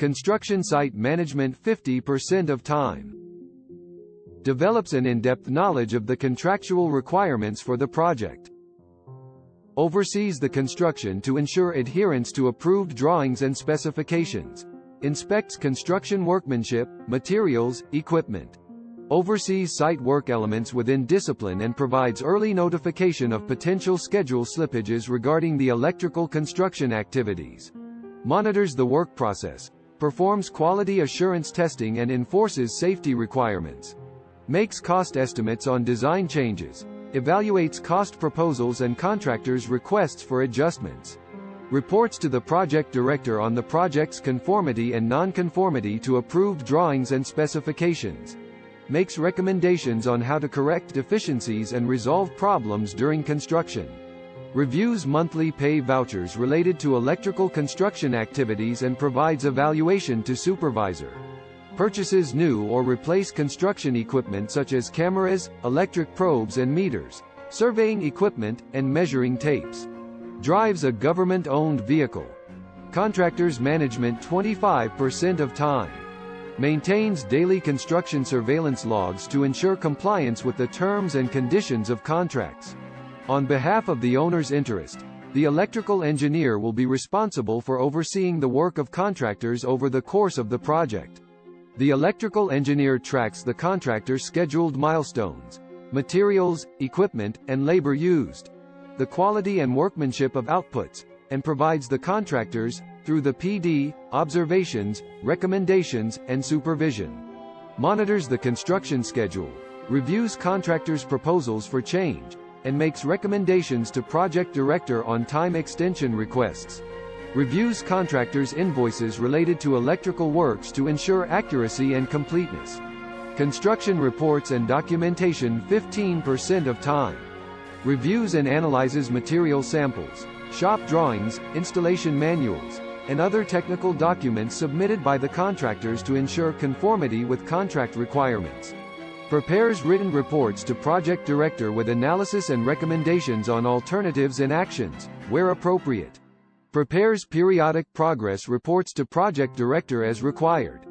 Construction site management 50% of time. Develops an in-depth knowledge of the contractual requirements for the project. Oversees the construction to ensure adherence to approved drawings and specifications. Inspects construction workmanship, materials, equipment. Oversees site work elements within discipline and provides early notification of potential schedule slippages regarding the electrical construction activities. Monitors the work process. Performs quality assurance testing and enforces safety requirements. Makes cost estimates on design changes. Evaluates cost proposals and contractors' requests for adjustments. Reports to the project director on the project's conformity and non-conformity to approved drawings and specifications. Makes recommendations on how to correct deficiencies and resolve problems during construction. Reviews monthly pay vouchers related to electrical construction activities and provides evaluation to supervisor. Purchases new or replace construction equipment such as cameras, electric probes and meters, surveying equipment, and measuring tapes. Drives a government-owned vehicle. Contractors management 25% of time. Maintains daily construction surveillance logs to ensure compliance with the terms and conditions of contracts. On behalf of the owner's interest, the electrical engineer will be responsible for overseeing the work of contractors over the course of the project. The electrical engineer tracks the contractor's scheduled milestones, materials, equipment, and labor used, the quality and workmanship of outputs, and provides the contractors, through the PD, observations, recommendations, and supervision. Monitors the construction schedule, reviews contractors' proposals for change, and makes recommendations to project director on time extension requests. Reviews contractors' invoices related to electrical works to ensure accuracy and completeness. Construction reports and documentation 15% of time. Reviews and analyzes material samples, shop drawings, installation manuals, and other technical documents submitted by the contractors to ensure conformity with contract requirements. Prepares written reports to project director with analysis and recommendations on alternatives and actions, where appropriate. Prepares periodic progress reports to project director as required.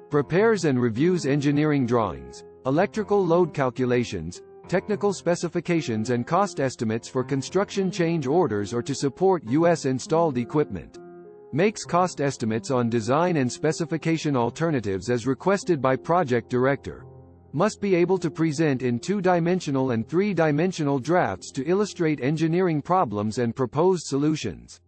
Prepares and reviews engineering drawings, electrical load calculations, technical specifications and cost estimates for construction change orders or to support U.S. installed equipment. Makes cost estimates on design and specification alternatives as requested by project director. Must be able to present in two-dimensional and three-dimensional drafts to illustrate engineering problems and proposed solutions.